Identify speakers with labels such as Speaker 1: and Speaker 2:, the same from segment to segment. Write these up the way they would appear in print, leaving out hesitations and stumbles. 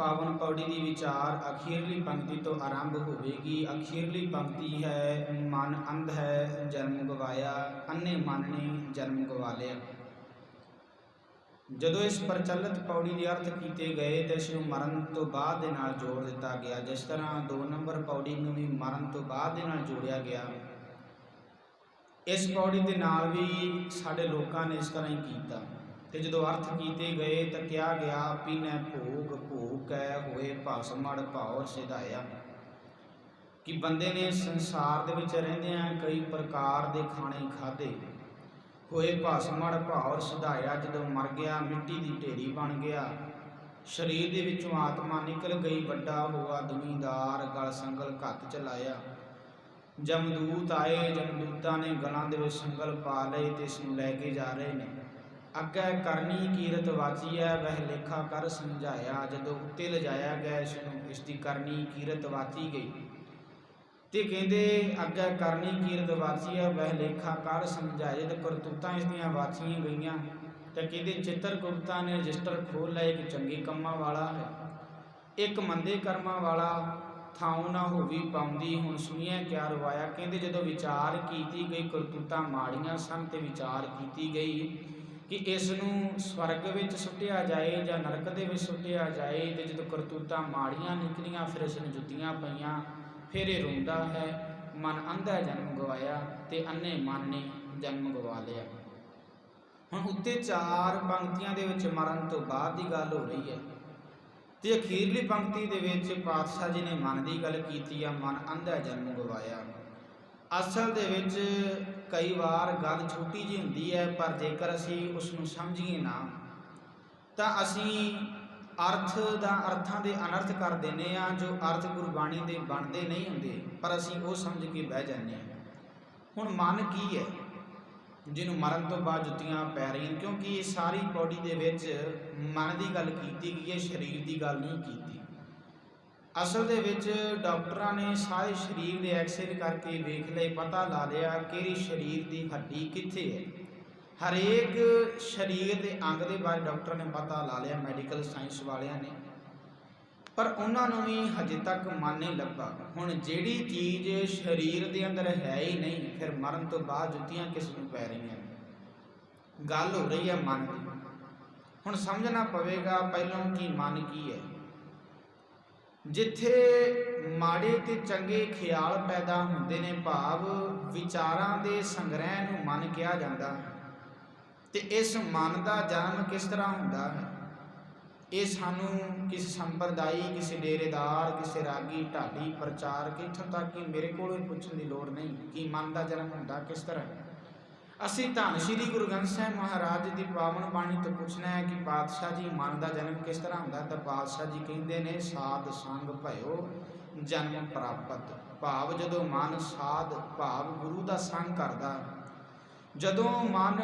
Speaker 1: पावन पौड़ी की विचार अखीरली पंक्ति तो आरंभ होगी। अखीरली पंक्ति है, मन अंध है जन्म गवाया, अन्ने मन ने जन्म गवा लिया। ਜਦੋਂ ਇਸ ਪ੍ਰਚਲਿਤ ਪੌੜੀ ਦੇ ਅਰਥ ਕੀਤੇ ਗਏ ਤਾਂ ਇਸ ਨੂੰ ਮਰਨ ਤੋਂ ਬਾਅਦ ਦੇ ਨਾਲ ਜੋੜ ਦਿੱਤਾ ਗਿਆ। ਜਿਸ ਤਰ੍ਹਾਂ 2 ਨੰਬਰ ਪੌੜੀ ਨੂੰ ਵੀ ਮਰਨ ਤੋਂ ਬਾਅਦ ਦੇ ਨਾਲ ਜੋੜਿਆ ਗਿਆ, ਇਸ ਪੌੜੀ ਦੇ ਨਾਲ ਵੀ ਸਾਡੇ ਲੋਕਾਂ ਨੇ ਇਸ ਤਰ੍ਹਾਂ ਹੀ ਕੀਤਾ। ਤੇ ਜਦੋਂ ਅਰਥ ਕੀਤੇ ਗਏ ਤਾਂ ਕਿਹਾ ਗਿਆ, ਪੀਨੈ ਭੋਗ ਭੋਗ ਕੈ ਹੋਏ ਭਸਮੜ ਭਾਉ ਸਿਧਾਇਆ, ਕਿ ਬੰਦੇ ਨੇ ਸੰਸਾਰ ਦੇ ਵਿੱਚ ਰਹਿੰਦਿਆਂ ਕਈ ਪ੍ਰਕਾਰ ਦੇ ਖਾਣੇ ਖਾਧੇ, ਹੋਏ ਭਸਮੜ ਭਾਉ ਸਿਧਾਇਆ, ਜਦੋਂ ਮਰ ਗਿਆ ਮਿੱਟੀ ਦੀ ਢੇਰੀ ਬਣ ਗਿਆ, ਸਰੀਰ ਦੇ ਵਿੱਚੋਂ ਆਤਮਾ ਨਿਕਲ ਗਈ, ਵੱਡਾ ਹੋਆ ਦੁਨੀਦਾਰ ਗਲ ਸੰਗਲ ਘੱਤ ਚਲਾਇਆ। ਜਮਦੂਤ ਆਏ, ਜਮਦੂਤਾਂ ਨੇ ਗਲਾਂ ਦੇ ਵਿੱਚ ਸੰਗਲ ਪਾ ਲਏ ਤੇ ਇਸ ਨੂੰ ਲੈ ਕੇ ਜਾ ਰਹੇ ਨੇ। ਅੱਗੇ ਕਰਨੀ ਕੀਰਤ ਵਾਚੀ ਹੈ ਵਹਿ ਲੇਖਾ ਕਰ ਸਮਝਾਇਆ, ਜਦੋਂ ਉੱਤੇ ਲਿਜਾਇਆ ਗਿਆ ਇਸ ਨੂੰ, ਇਸ ਦੀ ਕਰਨੀ ਕੀਰਤ ਵਾਚੀ ਗਈ ਤੇ ਕਹਿੰਦੇ ਅੱਗੇ ਕਰਨੀ ਕੀਰਤ ਵਾਚੀ ਹੈ ਵਹਿ ਲੇਖਾ ਕਰ ਸਮਝਾਇਆ। ਜਦ ਕਰਤੂਤਾਂ ਇਸ ਦੀਆਂ ਵਾਚੀਆਂ ਗਈਆਂ ਤਾਂ ਕਹਿੰਦੇ ਚਿੱਤਰਗੁਪਤਾਂ ਨੇ ਰਜਿਸਟਰ ਖੋਲ੍ਹ ਲਿਆ, ਇੱਕ ਚੰਗੇ ਕੰਮਾਂ ਵਾਲਾ ਹੈ, ਇੱਕ ਮੰਦੇ ਕਰਮਾਂ ਵਾਲਾ, ਥਾਉ ਨਾ ਹੋਵੀ ਪਾਉਂਦੀ ਹੁਣ ਸੁਣੀਐ ਕਿਆ ਰਵਾਇਆ। ਕਹਿੰਦੇ ਜਦੋਂ ਵਿਚਾਰ ਕੀਤੀ ਗਈ ਕਰਤੂਤਾਂ ਮਾੜੀਆਂ ਸਨ ਤੇ ਵਿਚਾਰ ਕੀਤੀ ਗਈ ਕਿ ਇਸ ਨੂੰ ਸਵਰਗ ਵਿੱਚ ਸੁੱਟਿਆ ਜਾਏ ਜਾਂ ਨਰਕ ਦੇ ਵਿੱਚ ਸੁੱਟਿਆ ਜਾਏ, ਤੇ ਜਦੋਂ ਕਰਤੂਤਾਂ ਮਾੜੀਆਂ ਨਿਕਲੀਆਂ ਫਿਰ ਇਸ ਨੂੰ ਜੁੱਤੀਆਂ ਪਈਆਂ, ਫਿਰ ਇਹ ਰੋਂਦਾ ਹੈ, ਮਨ ਅੰਧਾ ਜਨਮ ਗਵਾਇਆ ਤੇ ਅੰਨੇ ਮਨ ਨੇ ਜਨਮ ਗਵਾ ਲਿਆ। ਹੁਣ ਉੱਤੇ 4 ਪੰਕਤੀਆਂ ਦੇ ਵਿੱਚ ਮਰਨ ਤੋਂ ਬਾਅਦ ਦੀ ਗੱਲ ਹੋ ਰਹੀ ਹੈ ਤੇ ਅਖੀਰਲੀ ਪੰਕਤੀ ਦੇ ਵਿੱਚ ਪਾਤਸ਼ਾਹ ਜੀ ਨੇ ਮਨ ਦੀ ਗੱਲ ਕੀਤੀ ਆ, ਮਨ ਅੰਧਾ ਜਨਮ ਗਵਾਇਆ। ਅਸਲ ਦੇ ਵਿੱਚ ਕਈ ਵਾਰ ਗੱਲ ਛੋਟੀ ਜਿਹੀ ਹੁੰਦੀ ਹੈ, ਪਰ ਜੇਕਰ ਅਸੀਂ ਉਸ ਨੂੰ ਸਮਝੀਏ ਨਾ ਤਾਂ ਅਸੀਂ ਅਰਥਾਂ ਦੇ ਅਨਰਥ ਕਰ ਦਿੰਦੇ ਹਾਂ। ਜੋ ਅਰਥ ਗੁਰਬਾਣੀ ਦੇ ਬਣਦੇ ਨਹੀਂ ਹੁੰਦੇ ਪਰ ਅਸੀਂ ਉਹ ਸਮਝ ਕੇ ਬਹਿ ਜਾਂਦੇ ਹਾਂ। ਹੁਣ ਮਨ ਕੀ ਹੈ ਜਿਹਨੂੰ ਮਰਨ ਤੋਂ ਬਾਅਦ ਜੁੱਤੀਆਂ ਪੈ ਰਹੀਆਂ, ਕਿਉਂਕਿ ਇਹ ਸਾਰੀ ਪੌੜੀ ਦੇ ਵਿੱਚ ਮਨ ਦੀ ਗੱਲ ਕੀਤੀ ਗਈ ਹੈ, ਸਰੀਰ ਦੀ ਗੱਲ ਨਹੀਂ ਕੀਤੀ। ਅਸਲ ਦੇ ਵਿੱਚ ਡਾਕਟਰਾਂ ਨੇ ਸਾਰੇ ਸਰੀਰ ਦੇ ਐਕਸਰੇ ਕਰਕੇ ਵੇਖ ਲਏ, ਪਤਾ ਲਾ ਲਿਆ ਕਿਹੜੀ ਸਰੀਰ ਦੀ ਹੱਡੀ ਕਿੱਥੇ ਹੈ, ਹਰੇਕ ਸਰੀਰ ਦੇ ਅੰਗ ਦੇ ਬਾਰੇ ਡਾਕਟਰ ਨੇ ਪਤਾ ਲਾ ਲਿਆ, ਮੈਡੀਕਲ ਸਾਇੰਸ ਵਾਲਿਆਂ ਨੇ, ਪਰ ਉਹਨਾਂ ਨੂੰ ਵੀ ਹਜੇ ਤੱਕ ਮਨ ਨਹੀਂ ਲੱਭਾ। ਹੁਣ ਜਿਹੜੀ ਚੀਜ਼ ਸਰੀਰ ਦੇ ਅੰਦਰ ਹੈ ਹੀ ਨਹੀਂ, ਫਿਰ ਮਰਨ ਤੋਂ ਬਾਅਦ ਜੁੱਤੀਆਂ ਕਿਸ ਨੂੰ ਪੈ ਰਹੀਆਂ? ਗੱਲ ਹੋ ਰਹੀ ਹੈ ਮਨ ਦੀ। ਹੁਣ ਸਮਝਣਾ ਪਵੇਗਾ ਪਹਿਲਾਂ ਕਿ ਮਨ ਕੀ ਹੈ। ਜਿੱਥੇ ਮਾੜੇ ਤੇ ਚੰਗੇ ਖਿਆਲ ਪੈਦਾ ਹੁੰਦੇ ਨੇ, ਭਾਵ ਵਿਚਾਰਾਂ ਦੇ ਸੰਗ੍ਰਹਿ ਨੂੰ ਮਨ ਕਿਹਾ ਜਾਂਦਾ ਹੈ, ਤੇ ਇਸ ਮਨ ਦਾ ਜਨਮ ਕਿਸ ਤਰ੍ਹਾਂ ਹੁੰਦਾ ਹੈ ਇਹ ਸਾਨੂੰ ਕਿਸੇ ਸੰਪਰਦਾਈ, ਕਿਸੇ ਡੇਰੇਦਾਰ, ਕਿਸੇ ਰਾਗੀ ਢਾਡੀ ਪ੍ਰਚਾਰਕ, ਇੱਥੋਂ ਤੱਕ ਕਿ ਮੇਰੇ ਕੋਲੋਂ ਹੀ ਪੁੱਛਣ ਦੀ ਲੋੜ ਨਹੀਂ ਕਿ ਮਨ ਦਾ ਜਨਮ ਹੁੰਦਾ ਕਿਸ ਤਰ੍ਹਾਂ। ਅਸੀਂ ਧੰਨ ਸ਼੍ਰੀ ਗੁਰੂ ਗ੍ਰੰਥ ਸਾਹਿਬ ਮਹਾਰਾਜ ਦੀ ਪਾਵਨ ਬਾਣੀ ਤੋਂ ਪੁੱਛਣਾ ਹੈ ਕਿ ਪਾਤਸ਼ਾਹ ਜੀ ਮਨ ਦਾ ਜਨਮ ਕਿਸ ਤਰ੍ਹਾਂ ਹੁੰਦਾ, ਤਾਂ ਪਾਤਸ਼ਾਹ ਜੀ ਕਹਿੰਦੇ ਨੇ ਸਾਧ ਸੰਗ ਭਇਓ ਜਨਮ ਪ੍ਰਾਪਤ, ਭਾਵ ਜਦੋਂ ਮਨ ਸਾਧ ਭਾਵ ਗੁਰੂ ਦਾ ਸੰਗ ਕਰਦਾ, ਜਦੋਂ ਮਨ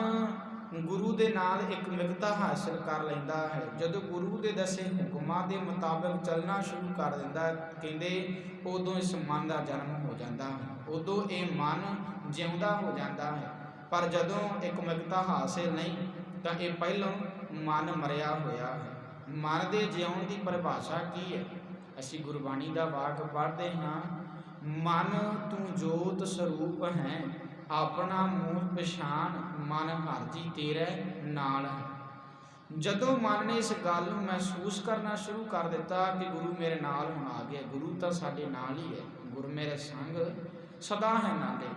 Speaker 1: ਗੁਰੂ ਦੇ ਨਾਲ ਇੱਕ ਮਿਕਤਾ ਹਾਸਲ ਕਰ ਲੈਂਦਾ ਹੈ, ਜਦੋਂ ਗੁਰੂ ਦੇ ਦੱਸੇ ਹੁਕਮਾਂ ਦੇ ਮੁਤਾਬਕ ਚੱਲਣਾ ਸ਼ੁਰੂ ਕਰ ਦਿੰਦਾ, ਕਹਿੰਦੇ ਉਦੋਂ ਇਸ ਮਨ ਦਾ ਜਨਮ ਹੋ ਜਾਂਦਾ ਹੈ, ਉਦੋਂ ਇਹ ਮਨ ਜਿਉਂਦਾ ਹੋ ਜਾਂਦਾ ਹੈ। ਪਰ ਜਦੋਂ ਇੱਕ ਮਿਕਤਾ ਹਾਸਲ ਨਹੀਂ ਤਾਂ ਇਹ ਪਹਿਲਾਂ ਮਨ ਮਰਿਆ ਹੋਇਆ ਹੈ। ਮਨ ਦੇ ਜਿਉਣ ਦੀ ਪਰਿਭਾਸ਼ਾ ਕੀ ਹੈ? ਅਸੀਂ ਗੁਰਬਾਣੀ ਦਾ ਵਾਕ ਪੜ੍ਹਦੇ ਹਾਂ, ਮਨ ਤੂੰ ਜੋਤ ਸਰੂਪ ਹੈ, ਆਪਣਾ ਮੂਲ ਪਛਾਣ, ਮਨ ਹਰ ਜੀ ਤੇਰੇ ਨਾਲ ਹੈ। ਜਦੋਂ ਮਨ ਨੇ ਇਸ ਗੱਲ ਨੂੰ ਮਹਿਸੂਸ ਕਰਨਾ ਸ਼ੁਰੂ ਕਰ ਦਿੱਤਾ ਕਿ ਗੁਰੂ ਮੇਰੇ ਨਾਲ ਹੁਣ ਆ ਗਿਆ, ਗੁਰੂ ਤਾਂ ਸਾਡੇ ਨਾਲ ਹੀ ਹੈ, ਗੁਰੂ ਮੇਰੇ ਸੰਗ ਸਦਾ ਹੈ ਨਾਲੇ,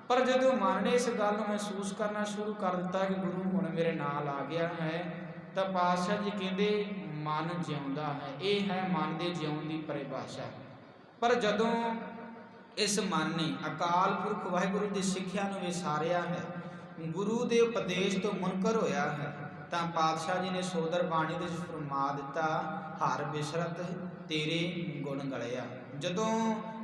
Speaker 1: ਪਰ ਜਦੋਂ ਮਨ ਨੇ ਇਸ ਗੱਲ ਨੂੰ ਮਹਿਸੂਸ ਕਰਨਾ ਸ਼ੁਰੂ ਕਰ ਦਿੱਤਾ ਕਿ ਗੁਰੂ ਹੁਣ ਮੇਰੇ ਨਾਲ ਆ ਗਿਆ ਹੈ, ਤਾਂ ਪਾਤਸ਼ਾਹ ਜੀ ਕਹਿੰਦੇ ਮਨ ਜਿਉਂਦਾ ਹੈ। ਇਹ ਹੈ ਮਨ ਦੇ ਜਿਉਣ ਦੀ ਪਰਿਭਾਸ਼ਾ। ਪਰ ਜਦੋਂ ਇਸ ਮਨ ਨੇ ਅਕਾਲ ਪੁਰਖ ਵਾਹਿਗੁਰੂ ਦੀ ਸਿੱਖਿਆ ਨੂੰ ਵਿਸਾਰਿਆ ਹੈ, ਗੁਰੂ ਦੇ ਉਪਦੇਸ਼ ਤੋਂ ਮੁਨਕਰ ਹੋਇਆ ਹੈ, ਤਾਂ ਪਾਤਸ਼ਾਹ ਜੀ ਨੇ ਸੋਦਰ ਬਾਣੀ ਦੇ ਵਿੱਚ ਫਰਮਾ ਦਿੱਤਾ, ਹਰ ਬਿਸਰਤ ਤੇਰੇ ਗੁਣ ਗਲਿਆ। ਜਦੋਂ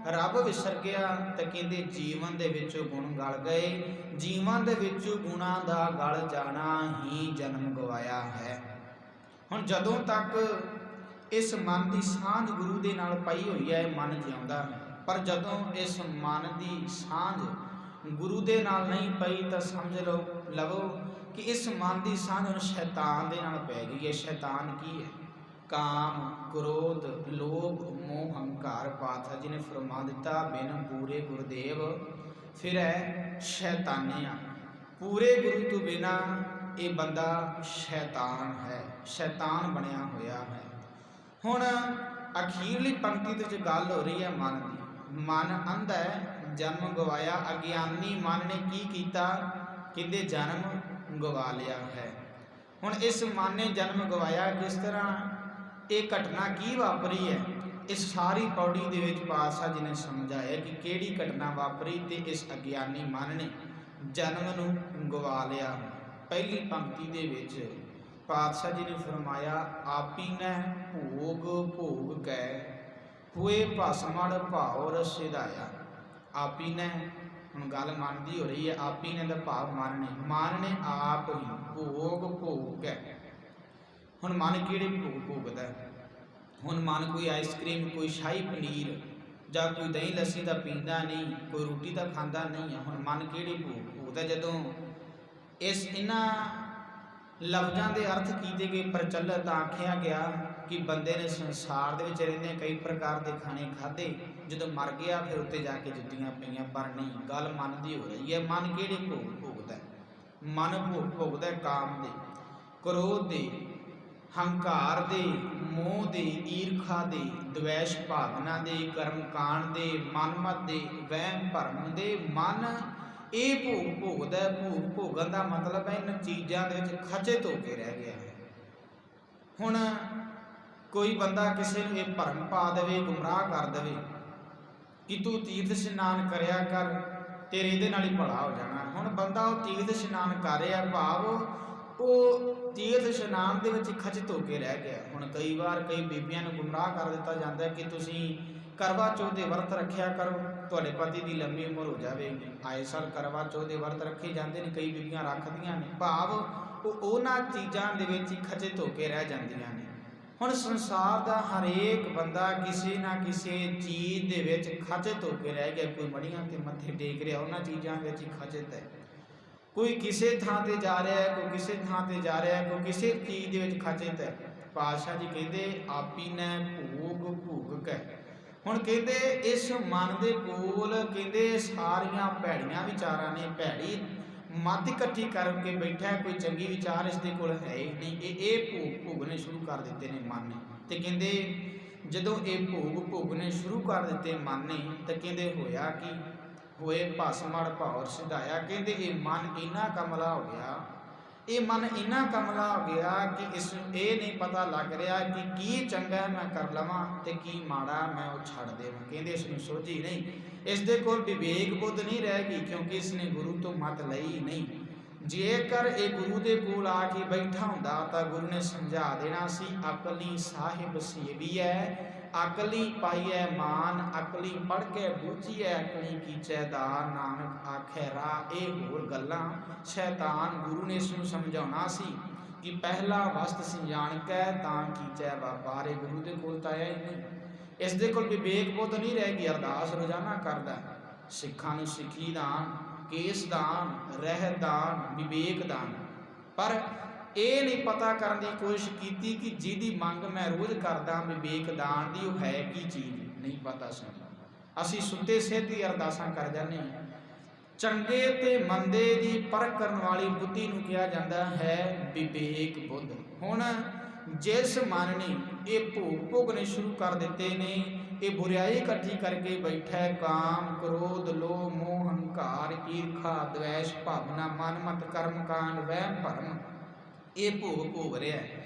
Speaker 1: ਰੱਬ ਵਿਸਰ ਗਿਆ ਤਾਂ ਕਹਿੰਦੇ ਜੀਵਨ ਦੇ ਵਿੱਚੋਂ ਗੁਣ ਗਲ ਗਏ, ਜੀਵਨ ਦੇ ਵਿੱਚੋਂ ਗੁਣਾਂ ਦਾ ਗਲ ਜਾਣਾ ਹੀ ਜਨਮ ਗਵਾਇਆ ਹੈ। ਹੁਣ ਜਦੋਂ ਤੱਕ ਇਸ ਮਨ ਦੀ ਸਾਂਝ ਗੁਰੂ ਦੇ ਨਾਲ ਪਈ ਹੋਈ ਹੈ, ਮਨ ਜਿਉਂਦਾ ਹੈ, ਪਰ ਜਦੋਂ ਇਸ ਮਨ ਦੀ ਸਾਂਝ ਗੁਰੂ ਦੇ ਨਾਲ ਨਹੀਂ ਪਈ ਤਾਂ ਸਮਝ ਲਵੋ ਕਿ ਇਸ ਮਨ ਦੀ ਸਾਂਝ ਹੁਣ ਸ਼ੈਤਾਨ ਦੇ ਨਾਲ ਪੈ ਗਈ ਹੈ। ਸ਼ੈਤਾਨ ਕੀ ਹੈ? ਕਾਮ, ਕ੍ਰੋਧ, ਲੋਭ, ਮੋਹ, ਹੰਕਾਰ। ਪਾਤਸ਼ਾਹ ਜੀ ਨੇ ਫਰਮਾ ਦਿੱਤਾ, ਬਿਨ ਪੂਰੇ ਗੁਰਦੇਵ ਫਿਰੈ ਸ਼ੈਤਾਨਿਆ। ਪੂਰੇ ਗੁਰੂ ਤੋਂ ਬਿਨਾ ਇਹ ਬੰਦਾ ਸ਼ੈਤਾਨ ਹੈ, ਸ਼ੈਤਾਨ ਬਣਿਆ ਹੋਇਆ ਹੈ। ਹੁਣ ਅਖੀਰਲੀ ਪੰਕਤੀ ਦੇ ਵਿੱਚ ਗੱਲ ਹੋ ਰਹੀ ਹੈ ਮਨ ਦੀ। ਮਨ ਅੰਧ ਹੈ, ਜਨਮ ਗਵਾਇਆ। ਅਗਿਆਨੀ ਮਨ ਨੇ ਕੀ ਕੀਤਾ? ਕਹਿੰਦੇ ਜਨਮ ਗਵਾ ਲਿਆ ਹੈ। ਹੁਣ ਇਸ ਮਨ ਨੇ ਜਨਮ ਗਵਾਇਆ ਕਿਸ ਤਰ੍ਹਾਂ? ਇਹ ਘਟਨਾ ਕੀ ਵਾਪਰੀ ਹੈ? ਇਸ ਸਾਰੀ ਪੌੜੀ ਦੇ ਵਿੱਚ ਪਾਤਸ਼ਾਹ ਜੀ ਨੇ ਸਮਝਾਇਆ ਕਿ ਕਿਹੜੀ ਘਟਨਾ ਵਾਪਰੀ ਤੇ ਇਸ ਅਗਿਆਨੀ ਮਨ ਨੇ ਜਨਮ ਨੂੰ ਗਵਾ ਲਿਆ। ਪਹਿਲੀ ਪੰਕਤੀ ਦੇ ਵਿੱਚ ਪਾਤਸ਼ਾਹ ਜੀ ਨੇ ਫਰਮਾਇਆ, ਆਪੀਨੈ ਭੋਗ ਭੋਗ ਕੈ ਹੋਏ ਭਸਮੜ ਭਾਉ ਰਸ ਸਿਧਾਇਆ। ਆਪੀਨੈ, ਹੁਣ ਗੱਲ ਮਨ ਦੀ ਹੋ ਰਹੀ ਹੈ। ਆਪੀਨੈ ਦਾ ਭਾਵ ਮਨ ਨੇ ਆਪ ਹੀ ਭੋਗ ਭੋਗ ਕੈ। ਹੁਣ ਮਨ ਕਿਹੜੇ ਭੋਗ ਭੋਗਦਾ? ਹੁਣ ਮਨ ਕੋਈ ਆਈਸਕ੍ਰੀਮ, ਕੋਈ ਸ਼ਾਹੀ ਪਨੀਰ ਜਾਂ ਕੋਈ ਦਹੀਂ ਲੱਸੀ ਤਾਂ ਪੀਂਦਾ ਨਹੀਂ, ਕੋਈ ਰੋਟੀ ਤਾਂ ਖਾਂਦਾ ਨਹੀਂ ਹੈ। ਹੁਣ ਮਨ ਕਿਹੜੇ ਭੋਗ ਭੋਗਦਾ? ਜਦੋਂ ਇਹਨਾਂ ਲਫ਼ਜ਼ਾਂ ਦੇ ਅਰਥ ਕੀਤੇ ਗਏ ਪ੍ਰਚਲਿਤ ਆਖਿਆ ਗਿਆ ਕਿ ਬੰਦੇ ਨੇ ਸੰਸਾਰ ਦੇ ਵਿੱਚ ਰਹਿੰਦੇ ਕਈ ਪ੍ਰਕਾਰ ਦੇ ਖਾਣੇ ਖਾਧੇ, ਜਦੋਂ ਮਰ ਗਿਆ ਫਿਰ ਉੱਤੇ ਜਾ ਕੇ ਜੁੱਤੀਆਂ ਪਈਆਂ। ਪਰ ਨਹੀਂ, ਗੱਲ ਮਨ ਦੀ ਹੋ ਰਹੀ ਹੈ। ਮਨ ਕਿਹੜੇ ਭੋਗ ਭੋਗਦਾ? ਮਨ ਭੋਗ ਭੋਗਦਾ ਕਾਮ ਦੇ, ਕ੍ਰੋਧ ਦੇ, ਹੰਕਾਰ ਦੇ, ਮੋਹ ਦੇ, ਈਰਖਾ ਦੇ, ਦਵੈਸ਼ ਭਾਵਨਾ ਦੇ, ਕਰਮ ਕਾਂਡ ਦੇ, ਮਨਮਤ ਦੇ, ਵਹਿਮ ਭਰਮ ਦੇ। ਮਨ ਇਹ ਭੋਗ ਭੋਗਦਾ। ਭੋਗ ਭੋਗਣ ਦਾ ਮਤਲਬ ਹੈ ਇਹਨਾਂ ਚੀਜ਼ਾਂ ਦੇ ਵਿੱਚ ਖਚਿਤ ਹੋ ਕੇ ਰਹਿ ਗਿਆ ਹੈ। ਹੁਣ ਕੋਈ ਬੰਦਾ ਕਿਸੇ ਨੂੰ ਇਹ ਭਰਮ ਪਾ ਦੇਵੇ, ਗੁੰਮਰਾਹ ਕਰ ਦੇਵੇ ਕਿ ਤੂੰ ਤੀਰਥ ਇਸ਼ਨਾਨ ਕਰਿਆ ਕਰ, ਤੇਰੇ ਇਹਦੇ ਨਾਲ ਹੀ ਭਲਾ ਹੋ ਜਾਣਾ। ਹੁਣ ਬੰਦਾ ਉਹ ਤੀਰਥ ਇਸ਼ਨਾਨ ਕਰ ਰਿਹਾ, ਭਾਵ ਉਹ ਤੀਰਥ ਇਸ਼ਨਾਨ ਦੇ ਵਿੱਚ ਖਚਿਤ ਹੋ ਕੇ ਰਹਿ ਗਿਆ। ਹੁਣ ਕਈ ਵਾਰ ਕਈ ਬੀਬੀਆਂ ਨੂੰ ਗੁੰਮਰਾਹ ਕਰ ਦਿੱਤਾ ਜਾਂਦਾ ਕਿ ਤੁਸੀਂ ਕਰਵਾ ਚੌਥ ਦੇ ਵਰਤ ਰੱਖਿਆ ਕਰੋ, ਤੁਹਾਡੇ ਪਤੀ ਦੀ ਲੰਮੀ ਉਮਰ ਹੋ ਜਾਵੇਗੀ। ਆਏ ਸਾਲ ਕਰਵਾ ਚੌਥ ਦੇ ਵਰਤ ਰੱਖੇ ਜਾਂਦੇ ਨੇ, ਕਈ ਬੀਬੀਆਂ ਰੱਖਦੀਆਂ ਨੇ, ਭਾਵ ਉਹ ਉਹਨਾਂ ਚੀਜ਼ਾਂ ਦੇ ਵਿੱਚ ਹੀ ਖਚਿਤ ਹੋ ਕੇ ਰਹਿ ਜਾਂਦੀਆਂ ਨੇ। ਹੁਣ ਸੰਸਾਰ ਦਾ ਹਰੇਕ ਬੰਦਾ ਕਿਸੇ ਨਾ ਕਿਸੇ ਚੀਜ਼ ਦੇ ਵਿੱਚ ਖਚਿਤ ਹੋ ਕੇ ਰਹਿ ਗਿਆ। ਕੋਈ ਮੜੀਆਂ ਤੇ ਮੱਥੇ ਟੇਕ ਰਿਹਾ, ਉਹਨਾਂ ਚੀਜ਼ਾਂ ਵਿੱਚ ਹੀ ਖਚਿਤ ਹੈ। ਕੋਈ ਕਿਸੇ ਥਾਂ ਤੇ ਜਾ ਰਿਹਾ ਹੈ, ਕੋਈ ਕਿਸੇ ਥਾਂ ਤੇ ਜਾ ਰਿਹਾ ਹੈ, ਕੋਈ ਕਿਸੇ ਚੀਜ਼ ਦੇ ਵਿੱਚ ਖਚਿਤ ਹੈ। ਪਾਤਸ਼ਾਹ ਜੀ ਕਹਿੰਦੇ ਆਪੀਨੈ ਭੋਗ ਭੋਗ ਕੈ। ਹੁਣ ਕਹਿੰਦੇ ਇਸ ਮਨ ਦੇ ਕੋਲ ਕਹਿੰਦੇ ਸਾਰੀਆਂ ਭੈੜੀਆਂ ਵਿਚਾਰਾਂ ਨੇ। ਭੈੜੀ ਮੱਤ ਇਕੱਠੀ ਕਰਕੇ ਬੈਠਾ, ਕੋਈ ਚੰਗੀ ਵਿਚਾਰ ਇਸ ਦੇ ਕੋਲ ਹੈ ਹੀ ਨਹੀਂ। ਇਹ ਭੋਗ ਭੋਗਣੇ ਸ਼ੁਰੂ ਕਰ ਦਿੱਤੇ ਨੇ ਮਨ ਨੇ। ਤੇ ਕਹਿੰਦੇ ਜਦੋਂ ਇਹ ਭੋਗ ਭੋਗਣੇ ਸ਼ੁਰੂ ਕਰ ਦਿੱਤੇ ਮਨ ਨੇ, ਤਾਂ ਕਹਿੰਦੇ ਹੋਇਆ ਕਿ ਹੋਏ ਭਸਮੜ ਭਾਉ ਰਸ ਸਿਧਾਇਆ। ਕਹਿੰਦੇ ਇਹ ਮਨ ਇੰਨਾ ਕਮਲਾ ਹੋ ਗਿਆ, ਇਹ ਮਨ ਇੰਨਾ ਕਮਲਾ ਹੋ ਗਿਆ ਕਿ ਇਸ ਨੂੰ ਇਹ ਨਹੀਂ ਪਤਾ ਲੱਗ ਰਿਹਾ ਕਿ ਕੀ ਚੰਗਾ ਮੈਂ ਕਰ ਲਵਾਂ ਤੇ ਕੀ ਮਾੜਾ ਮੈਂ ਉਹ ਛੱਡ ਦੇਵਾਂ। ਕਹਿੰਦੇ ਇਸ ਨੂੰ ਸੋਝੀ ਨਹੀਂ, ਇਸ ਦੇ ਕੋਲ ਵਿਵੇਕ ਬੁੱਧ ਨਹੀਂ ਰਹਿ ਗਈ, ਕਿਉਂਕਿ ਇਸ ਨੇ ਗੁਰੂ ਤੋਂ ਮਤ ਲਈ ਨਹੀਂ। ਜੇਕਰ ਇਹ ਗੁਰੂ ਦੇ ਕੋਲ ਆ ਕੇ ਬੈਠਾ ਹੁੰਦਾ ਤਾਂ ਗੁਰੂ ਨੇ ਸਮਝਾ ਦੇਣਾ ਸੀ, ਅਕਲੀ ਸਾਹਿਬ ਸੇਵੀਐ ਅਕਲੀ ਪਾਈਐ ਮਾਨ, ਅਕਲੀ ਪੜ੍ਹ ਕੇ ਬੂਝੀਐ ਅਕਲੀ ਕੀਚੈ ਦਾਨ। ਨਾਨਕ ਆਖੈ ਰਾਹ ਇਹ ਹੋਰ ਗੱਲਾਂ ਸ਼ੈਤਾਨ। ਗੁਰੂ ਨੇ ਇਸ ਨੂੰ ਸਮਝਾਉਣਾ ਸੀ ਕਿ ਪਹਿਲਾ ਵਸਤ ਸਿਜਾਣ ਕੈ ਤਾਂ ਕੀਚੈ ਵਪਾਰੇ। ਗੁਰੂ ਦੇ ਕੋਲ ਤਾਂ ਆਇਆ ਹੀ ਨਹੀਂ, ਇਸ ਦੇ ਕੋਲ ਵਿਵੇਕ ਬੁੱਧ ਨਹੀਂ ਰਹਿ ਗਈ। ਅਰਦਾਸ ਰੋਜ਼ਾਨਾ ਕਰਦਾ, ਸਿੱਖਾਂ ਨੂੰ ਸਿੱਖੀ ਦਾਨ, ਕੇਸ ਦਾਨ, ਰਹਿਤ ਦਾਨ, ਵਿਵੇਕ ਦਾਨ, ਪਰ ਇਹ ਨਹੀਂ ਪਤਾ ਕਰਨ ਦੀ ਕੋਸ਼ਿਸ਼ ਕੀਤੀ ਕਿ ਜਿਹਦੀ ਮੰਗ ਮੈਂ ਰੋਜ਼ ਕਰਦਾ ਵਿਵੇਕ ਦਾਨ ਦੀ, ਉਹ ਹੈ ਕੀ ਚੀਜ਼, ਨਹੀਂ ਪਤਾ ਸਾਨੂੰ। ਅਸੀਂ ਸੁੱਤੇ ਸਿੱਧ ਹੀ ਅਰਦਾਸਾਂ ਕਰ ਜਾਂਦੇ ਹਾਂ। ਚੰਗੇ ਤੇ ਮੰਦੇ ਦੀ ਪਰਖ ਕਰਨ ਵਾਲੀ ਬੁੱਧੀ ਨੂੰ ਕਿਹਾ ਜਾਂਦਾ ਹੈ ਵਿਵੇਕ ਬੁੱਧ। ਹੁਣ ਜਿਸ ਮਨ ਨੇ ਇਹ ਭੋਗ ਭੋਗਣੇ ਸ਼ੁਰੂ ਕਰ ਦਿੱਤੇ ਨੇ, ਇਹ ਬੁਰਾਈ ਇਕੱਠੀ ਕਰਕੇ ਬੈਠਾ ਹੈ, ਕਾਮ, ਕ੍ਰੋਧ, ਲੋਭ, ਮੋਹ, ਹੰਕਾਰ, ਈਰਖਾ, ਦਵੈਸ਼ ਭਾਵਨਾ, ਮਨਮਤ, ਕਰਮ ਕਾਂਡ, ਵਹਿਮ ਭਰਮ, ਇਹ ਭੋਗ ਭੋਗ ਰਿਹਾ।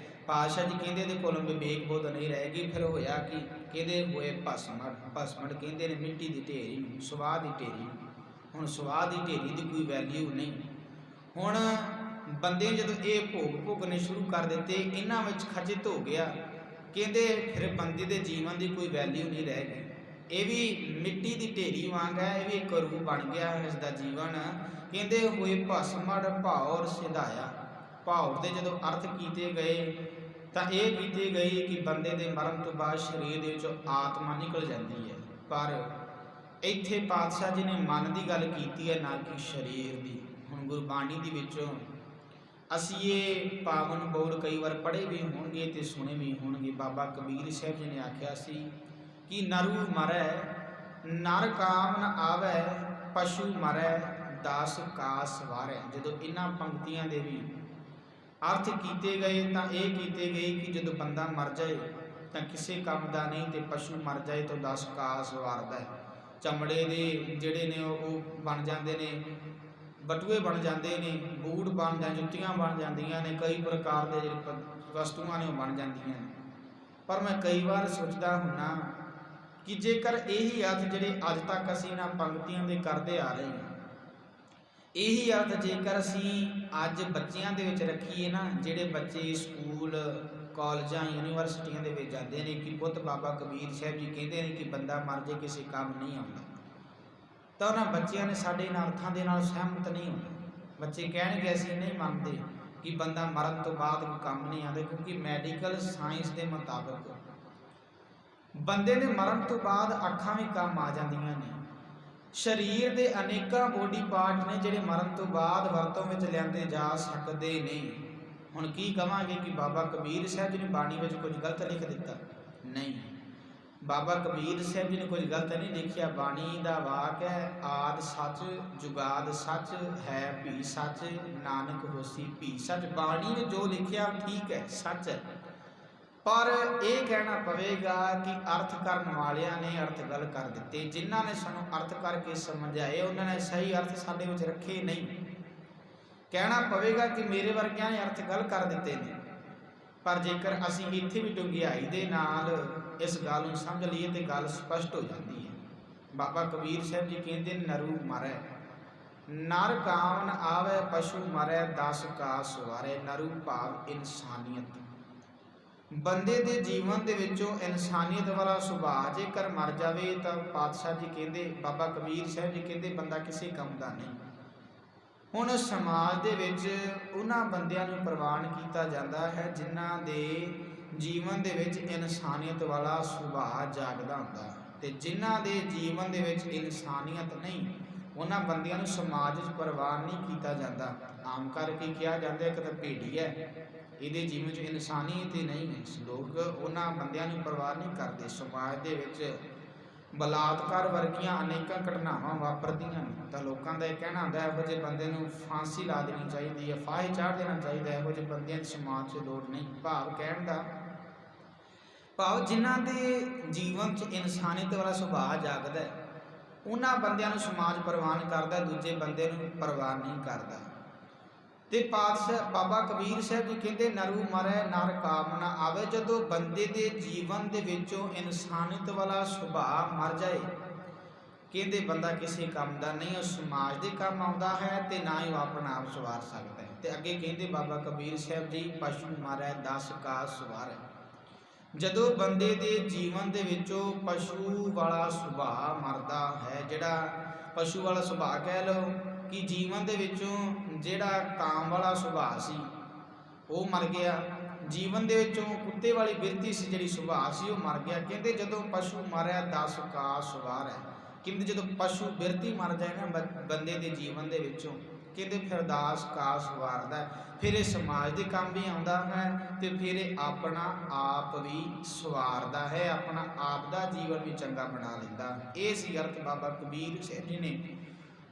Speaker 1: ਪਾਤਸ਼ਾਹ ਜੀ ਕਹਿੰਦੇ ਇਹਦੇ ਕੋਲੋਂ ਵਿਵੇਕ ਬੁੱਧ ਨਹੀਂ ਰਹਿ ਗਈ। ਫਿਰ ਹੋਇਆ ਕਿ ਕਹਿੰਦੇ ਹੋਏ ਭਸਮੜ। ਭਸਮੜ ਕਹਿੰਦੇ ਨੇ ਮਿੱਟੀ ਦੀ ਢੇਰੀ ਨੂੰ, ਸਵਾਹ ਦੀ ਢੇਰੀ। ਹੁਣ ਸਵਾਹ ਦੀ ਢੇਰੀ ਦੀ ਕੋਈ ਵੈਲਿਊ ਨਹੀਂ। ਹੁਣ ਬੰਦੇ ਜਦੋਂ ਇਹ ਭੋਗ ਭੋਗਣੇ ਸ਼ੁਰੂ ਕਰ ਦਿੱਤੇ, ਇਹਨਾਂ ਵਿੱਚ ਖਚਿਤ ਹੋ ਗਿਆ, ਕਹਿੰਦੇ ਫਿਰ ਬੰਦੇ ਦੇ ਜੀਵਨ ਦੀ ਕੋਈ ਵੈਲਿਊ ਨਹੀਂ ਰਹਿ ਗਈ। ਇਹ ਵੀ ਮਿੱਟੀ ਦੀ ਢੇਰੀ ਵਾਂਗ ਹੈ, ਇਹ ਵੀ ਇੱਕ ਰੂਹ ਬਣ ਗਿਆ ਇਸ ਦਾ ਜੀਵਨ। ਕਹਿੰਦੇ ਹੋਏ ਭਸਮੜ ਭਾਉ ਰਸ ਸਿਧਾਇਆ। ਭਾਵ ਦੇ ਜਦੋਂ ਅਰਥ ਕੀਤੇ ਗਏ ਤਾਂ ਇਹ ਕੀਤੇ ਗਏ ਕਿ ਬੰਦੇ ਦੇ ਮਰਨ ਤੋਂ ਬਾਅਦ ਸਰੀਰ ਦੇ ਵਿੱਚੋਂ ਆਤਮਾ ਨਿਕਲ ਜਾਂਦੀ ਹੈ। ਪਰ ਇੱਥੇ ਪਾਤਸ਼ਾਹ ਜੀ ਨੇ ਮਨ ਦੀ ਗੱਲ ਕੀਤੀ ਹੈ, ਨਾ ਕਿ ਸਰੀਰ ਦੀ। ਹੁਣ ਗੁਰਬਾਣੀ ਦੇ ਵਿੱਚੋਂ ਅਸੀਂ ਇਹ ਪਾਵਨ ਬੋਲ ਕਈ ਵਾਰ ਪੜ੍ਹੇ ਵੀ ਹੋਣਗੇ ਤੇ ਸੁਣੇ ਵੀ ਹੋਣਗੇ। ਬਾਬਾ ਕਬੀਰ ਸਾਹਿਬ ਜੀ ਨੇ ਆਖਿਆ ਸੀ ਕਿ ਨਰੂ ਮਰੈ ਨਰ ਕਾਮ ਨ ਆਵੈ, ਪਸ਼ੂ ਮਰੈ ਦਾਸ ਕਾਸ ਵਾਰੈ। ਜਦੋਂ ਇਹਨਾਂ ਪੰਕਤੀਆਂ ਦੇ ਵੀ ਅਰਥ ਕੀਤੇ ਗਏ ਤਾਂ ਇਹ ਕੀਤੇ ਗਏ ਕਿ ਜਦੋਂ ਬੰਦਾ ਮਰ ਜਾਏ ਤਾਂ ਕਿਸੇ ਕੰਮ ਦਾ ਨਹੀਂ, ਤੇ ਪਸ਼ੂ ਮਰ ਜਾਏ ਤਾਂ 10 ਕਾਸ ਵਾਰਦਾ ਹੈ। ਚਮੜੇ ਦੇ ਜਿਹੜੇ ਨੇ ਉਹ ਬਣ ਜਾਂਦੇ ਨੇ, ਬਟੂਏ ਬਣ ਜਾਂਦੇ ਨੇ, ਬੂਟ ਬਣ ਜਾਂਦੇ, ਜੁੱਤੀਆਂ ਬਣ ਜਾਂਦੀਆਂ ਨੇ, ਕਈ ਪ੍ਰਕਾਰ ਦੇ ਜਿਹੜੇ ਵਸਤੂਆਂ ਨੇ ਉਹ ਬਣ ਜਾਂਦੀਆਂ ਨੇ। ਪਰ ਮੈਂ ਕਈ ਵਾਰ ਸੋਚਦਾ ਹੁੰਨਾ ਕਿ ਜੇਕਰ ਇਹੀ ਅਰਥ ਜਿਹੜੇ ਅੱਜ ਤੱਕ ਅਸੀਂ ਇਹਨਾਂ ਪੰਕਤੀਆਂ ਦੇ ਕਰਦੇ ਆ ਰਹੇ ਹਾਂ, ਇਹੀ ਅਰਥ ਜੇਕਰ ਅਸੀਂ ਅੱਜ ਬੱਚਿਆਂ ਦੇ ਵਿੱਚ ਰੱਖੀਏ ਨਾ, ਜਿਹੜੇ ਬੱਚੇ ਸਕੂਲ ਕਾਲਜਾਂ ਯੂਨੀਵਰਸਿਟੀਆਂ ਦੇ ਵਿੱਚ ਜਾਂਦੇ ਨੇ ਕਿ ਪੁੱਤ ਬਾਬਾ ਕਬੀਰ ਸਾਹਿਬ ਜੀ ਕਹਿੰਦੇ ਨੇ ਕਿ ਬੰਦਾ ਮਰ ਜੇ ਕਿਸੇ ਕੰਮ ਨਹੀਂ ਆਉਂਦਾ, ਤਾਂ ਉਹਨਾਂ ਬੱਚਿਆਂ ਨੇ ਸਾਡੇ ਇਹਨਾਂ ਅਰਥਾਂ ਦੇ ਨਾਲ ਸਹਿਮਤ ਨਹੀਂ ਹੋਣਾ। ਬੱਚੇ ਕਹਿਣਗੇ ਅਸੀਂ ਨਹੀਂ ਮੰਨਦੇ ਕਿ ਬੰਦਾ ਮਰਨ ਤੋਂ ਬਾਅਦ ਕੋਈ ਕੰਮ ਨਹੀਂ ਆਉਂਦਾ, ਕਿਉਂਕਿ ਮੈਡੀਕਲ ਸਾਇੰਸ ਦੇ ਮੁਤਾਬਕ ਬੰਦੇ ਦੇ ਮਰਨ ਤੋਂ ਬਾਅਦ ਅੱਖਾਂ ਵੀ ਕੰਮ ਆ ਜਾਂਦੀਆਂ ਨੇ। ਸਰੀਰ ਦੇ ਅਨੇਕਾਂ ਬੋਡੀ ਪਾਰਟ ਨੇ ਜਿਹੜੇ ਮਰਨ ਤੋਂ ਬਾਅਦ ਵਰਤੋਂ ਵਿੱਚ ਲਿਆਂਦੇ ਜਾ ਸਕਦੇ ਨੇ। ਹੁਣ ਕੀ ਕਹਾਂਗੇ ਕਿ ਬਾਬਾ ਕਬੀਰ ਸਾਹਿਬ ਜੀ ਨੇ ਬਾਣੀ ਵਿੱਚ ਕੁਝ ਗਲਤ ਲਿਖ ਦਿੱਤਾ? ਨਹੀਂ, ਬਾਬਾ ਕਬੀਰ ਸਾਹਿਬ ਜੀ ਨੇ ਕੁਝ ਗਲਤ ਨਹੀਂ ਲਿਖਿਆ। ਬਾਣੀ ਦਾ ਵਾਕ ਹੈ, ਆਦਿ ਸੱਚ ਜੁਗਾਦ ਸੱਚ ਹੈ ਭੀ ਸੱਚ, ਨਾਨਕ ਹੋਸੀ ਭੀ ਸੱਚ। ਬਾਣੀ ਨੇ ਜੋ ਲਿਖਿਆ ਠੀਕ ਹੈ, ਸੱਚ ਹੈ, ਪਰ ਇਹ ਕਹਿਣਾ ਪਵੇਗਾ ਕਿ ਅਰਥ ਕਰਨ ਵਾਲਿਆਂ ਨੇ ਅਰਥ ਗਲਤ ਕਰ ਦਿੱਤੇ। ਜਿਨ੍ਹਾਂ ਨੇ ਸਾਨੂੰ ਅਰਥ ਕਰਕੇ ਸਮਝਾਏ ਉਹਨਾਂ ਨੇ ਸਹੀ ਅਰਥ ਸਾਡੇ ਵਿੱਚ ਰੱਖੇ ਨਹੀਂ। ਕਹਿਣਾ ਪਵੇਗਾ ਕਿ ਮੇਰੇ ਵਰਗਿਆਂ ਨੇ ਅਰਥ ਗਲਤ ਕਰ ਦਿੱਤੇ ਨੇ। ਪਰ ਜੇਕਰ ਅਸੀਂ ਇੱਥੇ ਵੀ ਡੂੰਘਾਈ ਦੇ ਨਾਲ ਇਸ ਗੱਲ ਨੂੰ ਸਮਝ ਲਈਏ ਤੇ ਗੱਲ ਸਪਸ਼ਟ ਹੋ ਜਾਂਦੀ ਹੈ। ਬਾਬਾ ਕਬੀਰ ਸਾਹਿਬ ਜੀ ਕਹਿੰਦੇ ਨਰੂ ਮਰੈ ਨਰ ਕਾਮ ਨ ਆਵੈ, ਪਸ਼ੂ ਮਰੈ 10 ਕਾਸ ਵਾਰੈ। ਨਰੂ ਭਾਵ ਇਨਸਾਨੀਅਤ, ਬੰਦੇ ਦੇ ਜੀਵਨ ਦੇ ਵਿੱਚੋਂ ਇਨਸਾਨੀਅਤ ਵਾਲਾ ਸੁਭਾਅ ਜੇਕਰ ਮਰ ਜਾਵੇ ਤਾਂ ਪਾਤਸ਼ਾਹ ਜੀ ਕਹਿੰਦੇ, ਬਾਬਾ ਕਬੀਰ ਸਾਹਿਬ ਜੀ ਕਹਿੰਦੇ ਬੰਦਾ ਕਿਸੇ ਕੰਮ ਦਾ ਨਹੀਂ। ਹੁਣ ਸਮਾਜ ਦੇ ਵਿੱਚ ਉਹਨਾਂ ਬੰਦਿਆਂ ਨੂੰ ਪ੍ਰਵਾਨ ਕੀਤਾ ਜਾਂਦਾ ਹੈ ਜਿਨ੍ਹਾਂ ਦੇ ਜੀਵਨ ਦੇ ਵਿੱਚ ਇਨਸਾਨੀਅਤ ਵਾਲਾ ਸੁਭਾਅ ਜਾਗਦਾ ਹੁੰਦਾ, ਤੇ ਜਿਨ੍ਹਾਂ ਦੇ ਜੀਵਨ ਦੇ ਵਿੱਚ ਇਨਸਾਨੀਅਤ ਨਹੀਂ ਉਹਨਾਂ ਬੰਦਿਆਂ ਨੂੰ ਸਮਾਜ ਵਿੱਚ ਪ੍ਰਵਾਨ ਨਹੀਂ ਕੀਤਾ ਜਾਂਦਾ। ਆਮ ਕਰਕੇ ਕਿਹਾ ਜਾਂਦਾ ਇੱਕ ਤਾਂ ਭੇੜੀ ਹੈ, ਇਹਦੇ ਜੀਵਨ 'ਚ ਇਨਸਾਨੀਅਤ ਹੀ ਨਹੀਂ ਹੈ। ਲੋਕ ਉਹਨਾਂ ਬੰਦਿਆਂ ਨੂੰ ਪ੍ਰਵਾਨ ਨਹੀਂ ਕਰਦੇ। ਸਮਾਜ ਦੇ ਵਿੱਚ ਬਲਾਤਕਾਰ ਵਰਗੀਆਂ ਅਨੇਕਾਂ ਘਟਨਾਵਾਂ ਵਾਪਰਦੀਆਂ ਨੇ ਤਾਂ ਲੋਕਾਂ ਦਾ ਇਹ ਕਹਿਣਾ ਹੁੰਦਾ ਇਹੋ ਜਿਹੇ ਬੰਦੇ ਨੂੰ ਫਾਂਸੀ ਲਾ ਦੇਣੀ ਚਾਹੀਦੀ ਹੈ, ਫਾਹੇ ਚਾੜ ਦੇਣਾ ਚਾਹੀਦਾ। ਇਹੋ ਜਿਹੇ ਬੰਦਿਆਂ ਦੀ ਸਮਾਜ 'ਚ ਲੋੜ ਨਹੀਂ। ਭਾਵ ਕਹਿਣ ਦਾ ਭਾਵ ਜਿਨ੍ਹਾਂ ਦੇ ਜੀਵਨ 'ਚ ਇਨਸਾਨੀਅਤ ਵਾਲਾ ਸੁਭਾਅ ਜਾਗਦਾ ਉਹਨਾਂ ਬੰਦਿਆਂ ਨੂੰ ਸਮਾਜ ਪ੍ਰਵਾਨ ਕਰਦਾ, ਦੂਜੇ ਬੰਦੇ ਨੂੰ ਪ੍ਰਵਾਨ ਨਹੀਂ ਕਰਦਾ। ਤੇ ਪਾਤਸ਼ਾਹ ਬਾਬਾ ਕਬੀਰ ਸਾਹਿਬ ਜੀ ਕਹਿੰਦੇ ਨਰੂ ਮਰੈ ਨਰ ਕਾਮ ਨ ਆਵੇ। ਜਦੋਂ ਬੰਦੇ ਦੇ ਜੀਵਨ ਦੇ ਵਿੱਚੋਂ ਇਨਸਾਨੀਅਤ ਵਾਲਾ ਸੁਭਾਅ ਮਰ ਜਾਏ, ਕਹਿੰਦੇ ਬੰਦਾ ਕਿਸੇ ਕੰਮ ਦਾ ਨਹੀਂ, ਉਹ ਸਮਾਜ ਦੇ ਕੰਮ ਆਉਂਦਾ ਹੈ ਤੇ ਨਾ ਹੀ ਉਹ ਆਪਣਾ ਆਪ ਸਵਾਰ ਸਕਦਾ ਹੈ। ਤੇ ਅੱਗੇ ਕਹਿੰਦੇ ਬਾਬਾ ਕਬੀਰ ਸਾਹਿਬ ਜੀ ਪਸ਼ੂ ਮਰੈ 10 ਕਾਸ ਵਾਰੈ। ਜਦੋਂ ਬੰਦੇ ਦੇ ਜੀਵਨ ਦੇ ਵਿੱਚੋਂ ਪਸ਼ੂ ਵਾਲਾ ਸੁਭਾਅ ਮਰਦਾ ਹੈ, ਜਿਹੜਾ ਪਸ਼ੂ ਵਾਲਾ ਸੁਭਾਅ ਕਹਿ ਲਓ ਕਿ ਜੀਵਨ ਦੇ ਵਿੱਚੋਂ ਜਿਹੜਾ ਕਾਮ ਵਾਲਾ ਸੁਭਾਅ ਸੀ ਉਹ ਮਰ ਗਿਆ, ਜੀਵਨ ਦੇ ਵਿੱਚੋਂ ਕੁੱਤੇ ਵਾਲੀ ਬਿਰਤੀ ਸੀ ਜਿਹੜੀ ਸੁਭਾਅ ਸੀ ਉਹ ਮਰ ਗਿਆ। ਕਹਿੰਦੇ ਜਦੋਂ ਪਸ਼ੂ ਮਰਿਆ 10 ਕਾਸ ਵਾਰੈ। ਕਹਿੰਦੇ ਜਦੋਂ ਪਸ਼ੂ ਬਿਰਤੀ ਮਰ ਜਾਏ ਨਾ ਬੰਦੇ ਦੇ ਜੀਵਨ ਦੇ ਵਿੱਚੋਂ, ਕਹਿੰਦੇ ਫਿਰ 10 ਕਾਸ ਵਾਰਦਾ, ਫਿਰ ਇਹ ਸਮਾਜ ਦੇ ਕੰਮ ਵੀ ਆਉਂਦਾ ਹੈ ਤੇ ਫਿਰ ਇਹ ਆਪਣਾ ਆਪ ਵੀ ਸਵਾਰਦਾ ਹੈ, ਆਪਣਾ ਆਪ ਦਾ ਜੀਵਨ ਵੀ ਚੰਗਾ ਬਣਾ ਲੈਂਦਾ। ਇਹ ਸੀ ਅਰਥ ਬਾਬਾ ਕਬੀਰ ਸਾਹਿਬ ਜੀ ਨੇ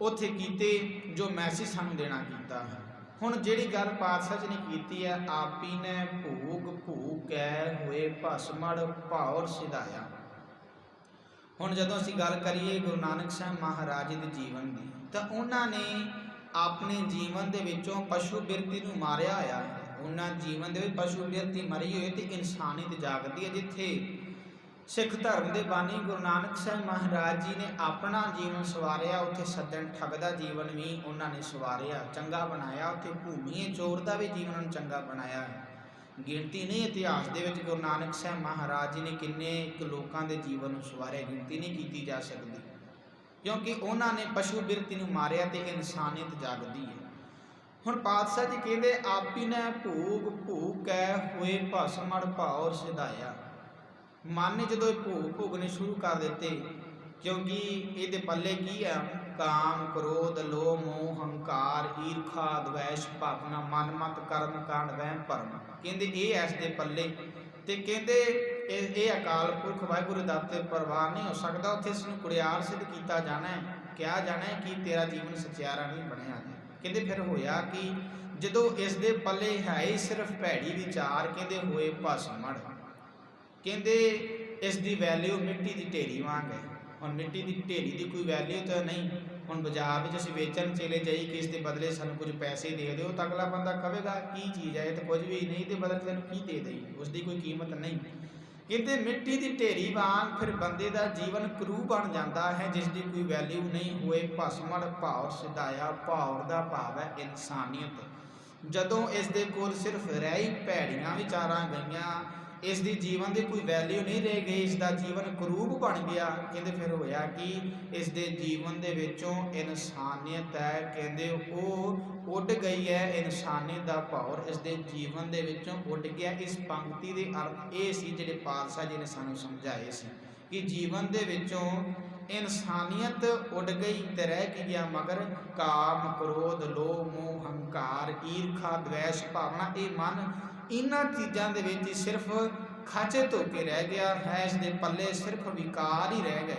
Speaker 1: ਉੱਥੇ ਕੀਤੇ, ਜੋ ਮੈਸੇਜ ਸਾਨੂੰ ਦੇਣਾ ਕੀਤਾ ਹੈ। ਹੁਣ ਜਿਹੜੀ ਗੱਲ ਪਾਤਸ਼ਾਹ ਜੀ ਨੇ ਕੀਤੀ ਹੈ, ਆਪੀ ਨੇ ਭੂਗ ਭੂਕੈ ਹੋਏ ਭਸਮੜ ਭਾਉਰ ਸਿਧਾਇਆ। ਹੁਣ ਜਦੋਂ ਅਸੀਂ ਗੱਲ ਕਰੀਏ ਗੁਰੂ ਨਾਨਕ ਸਾਹਿਬ ਮਹਾਰਾਜ ਜੀ ਦੇ ਜੀਵਨ ਦੀ, ਤਾਂ ਉਹਨਾਂ ਨੇ ਆਪਣੇ ਜੀਵਨ ਦੇ ਵਿੱਚੋਂ ਪਸ਼ੂ ਬਿਰਤੀ ਨੂੰ ਮਾਰਿਆ ਹੋਇਆ ਹੈ। ਉਹਨਾਂ ਜੀਵਨ ਦੇ ਵਿੱਚ ਪਸ਼ੂ ਬਿਰਤੀ ਮਰੀ ਹੋਈ ਤੇ ਇਨਸਾਨੀਅਤ ਜਾਗਦੀ ਹੈ। ਜਿੱਥੇ ਸਿੱਖ ਧਰਮ ਦੇ ਬਾਨੀ ਗੁਰੂ ਨਾਨਕ ਸਾਹਿਬ ਮਹਾਰਾਜ ਜੀ ਨੇ ਆਪਣਾ ਜੀਵਨ ਸਵਾਰਿਆ, ਉੱਥੇ ਸੱਜਣ ਠੱਗ ਦਾ ਜੀਵਨ ਵੀ ਉਹਨਾਂ ਨੇ ਸਵਾਰਿਆ, ਚੰਗਾ ਬਣਾਇਆ। ਉੱਥੇ ਭੂਮੀਏ ਚੋਰ ਦਾ ਵੀ ਜੀਵਨ ਨੂੰ ਚੰਗਾ ਬਣਾਇਆ ਹੈ। ਗਿਣਤੀ ਨਹੀਂ ਇਤਿਹਾਸ ਦੇ ਵਿੱਚ ਗੁਰੂ ਨਾਨਕ ਸਾਹਿਬ ਮਹਾਰਾਜ ਜੀ ਨੇ ਕਿੰਨੇ ਕੁ ਲੋਕਾਂ ਦੇ ਜੀਵਨ ਨੂੰ ਸਵਾਰਿਆ, ਗਿਣਤੀ ਨਹੀਂ ਕੀਤੀ ਜਾ ਸਕਦੀ, ਕਿਉਂਕਿ ਉਹਨਾਂ ਨੇ ਪਸ਼ੂ ਬਿਰਤੀ ਨੂੰ ਮਾਰਿਆ ਤੇ ਇਨਸਾਨੀਅਤ ਜਾਗਦੀ ਹੈ। ਹੁਣ ਪਾਤਸ਼ਾਹ ਜੀ ਕਹਿੰਦੇ ਆਪੀ ਨੇ ਭੂਗ ਭੂਕੈ ਹੋਏ ਭਸਮੜ ਭਾਉਰ ਸਿਧਾਇਆ। ਮਨ ਨੇ ਜਦੋਂ ਇਹ ਭੋਗ ਭੋਗਣੇ ਸ਼ੁਰੂ ਕਰ ਦਿੱਤੇ, ਕਿਉਂਕਿ ਇਹਦੇ ਪੱਲੇ ਕੀ ਆ ਕਾਮ ਕ੍ਰੋਧ ਲੋਭ ਮੋਹ ਹੰਕਾਰ ਈਰਖਾ ਦਵੈਸ਼ ਭਾਵਨਾ ਮਨ ਮਤ ਕਰਮ ਕਾਂਡ ਵਹਿਮ ਭਰਮ। ਕਹਿੰਦੇ ਇਹ ਇਸ ਦੇ ਪੱਲੇ ਤੇ ਕਹਿੰਦੇ ਇਹ ਅਕਾਲ ਪੁਰਖ ਵਾਹਿਗੁਰੂ ਦਾਤੇ ਪਰਵਾਰ ਨਹੀਂ ਹੋ ਸਕਦਾ। ਉੱਥੇ ਇਸ ਨੂੰ ਕੁੜਿਆਰ ਸਿੱਧ ਕੀਤਾ ਜਾਣਾ ਹੈ, ਕਿਹਾ ਜਾਣਾ ਹੈ ਕਿ ਤੇਰਾ ਜੀਵਨ ਸਚਿਆਰਾ ਨਹੀਂ ਬਣਿਆ। ਕਹਿੰਦੇ ਫਿਰ ਹੋਇਆ ਕਿ ਜਦੋਂ ਇਸ ਦੇ ਪੱਲੇ ਹੈ ਹੀ ਸਿਰਫ ਭੈੜੀ ਵਿਚਾਰ, ਕਹਿੰਦੇ ਹੋਏ ਭਸਮੜ। ਕਹਿੰਦੇ ਇਸ ਦੀ ਵੈਲਿਊ ਮਿੱਟੀ ਦੀ ਢੇਰੀ ਵਾਂਗ ਹੈ। ਹੁਣ ਮਿੱਟੀ ਦੀ ਢੇਰੀ ਦੀ ਕੋਈ ਵੈਲਿਊ ਤਾਂ ਨਹੀਂ। ਹੁਣ ਬਾਜ਼ਾਰ ਵਿੱਚ ਅਸੀਂ ਵੇਚਣ ਚਲੇ ਜਾਈਏ ਕਿ ਇਸ ਦੇ ਬਦਲੇ ਸਾਨੂੰ ਕੁਝ ਪੈਸੇ ਦੇ ਦਿਓ, ਤਾਂ ਅਗਲਾ ਬੰਦਾ ਕਹੇਗਾ ਕੀ ਚੀਜ਼ ਹੈ, ਇਹ ਤਾਂ ਕੁਝ ਵੀ ਨਹੀਂ, ਤੇ ਬਦਲੇ ਤੈਨੂੰ ਕੀ ਦੇ ਦੇਈ, ਉਸ ਦੀ ਕੋਈ ਕੀਮਤ ਨਹੀਂ। ਕਹਿੰਦੇ ਮਿੱਟੀ ਦੀ ਢੇਰੀ ਵਾਂਗ ਫਿਰ ਬੰਦੇ ਦਾ ਜੀਵਨ ਕਰੂ ਬਣ ਜਾਂਦਾ ਹੈ, ਜਿਸ ਦੀ ਕੋਈ ਵੈਲਿਊ ਨਹੀਂ। ਹੋਏ ਭਸਮੜ ਭਾਵ ਸਿਧਾਇਆ, ਭਾਵ ਦਾ ਭਾਵ ਹੈ ਇਨਸਾਨੀਅਤ। ਜਦੋਂ ਇਸ ਦੇ ਕੋਲ ਸਿਰਫ ਰਹਿ ਹੀ ਭੈੜੀਆਂ ਵਿਚਾਰਾਂ ਗਈਆਂ, ਇਸ ਦੀ ਜੀਵਨ ਦੀ ਕੋਈ ਵੈਲਿਊ ਨਹੀਂ ਰਹਿ ਗਈ, ਇਸ ਦਾ ਜੀਵਨ ਕਰੂਪ ਬਣ ਗਿਆ। ਕਹਿੰਦੇ ਫਿਰ ਹੋਇਆ ਕਿ ਇਸ ਦੇ ਜੀਵਨ ਦੇ ਵਿੱਚੋਂ ਇਨਸਾਨੀਅਤ ਹੈ, ਕਹਿੰਦੇ ਉਹ ਉੱਡ ਗਈ ਹੈ। ਇਨਸਾਨੀਅਤ ਦਾ ਭਾਵ ਇਸ ਦੇ ਜੀਵਨ ਦੇ ਵਿੱਚੋਂ ਉੱਡ ਗਿਆ। ਇਸ ਪੰਕਤੀ ਦੇ ਅਰਥ ਇਹ ਸੀ ਜਿਹੜੇ ਪਾਤਸ਼ਾਹ ਜੀ ਨੇ ਸਾਨੂੰ ਸਮਝਾਏ ਸੀ ਕਿ ਜੀਵਨ ਦੇ ਵਿੱਚੋਂ ਇਨਸਾਨੀਅਤ ਉੱਡ ਗਈ ਤੇ ਰਹਿ ਕੀ ਗਿਆ ਮਗਰ ਕਾਮ ਕ੍ਰੋਧ ਲੋਭ ਮੋਹ ਹੰਕਾਰ ਈਰਖਾ ਦਵੈਸ਼ ਭਾਵਨਾ। ਇਹ ਮਨ ਇਹਨਾਂ ਚੀਜ਼ਾਂ ਦੇ ਵਿੱਚ ਹੀ ਸਿਰਫ ਖਾਚੇ ਧੋ ਕੇ ਰਹਿ ਗਿਆ ਹੈ। ਇਸ ਦੇ ਪੱਲੇ ਸਿਰਫ ਵਿਕਾਰ ਹੀ ਰਹਿ ਗਏ।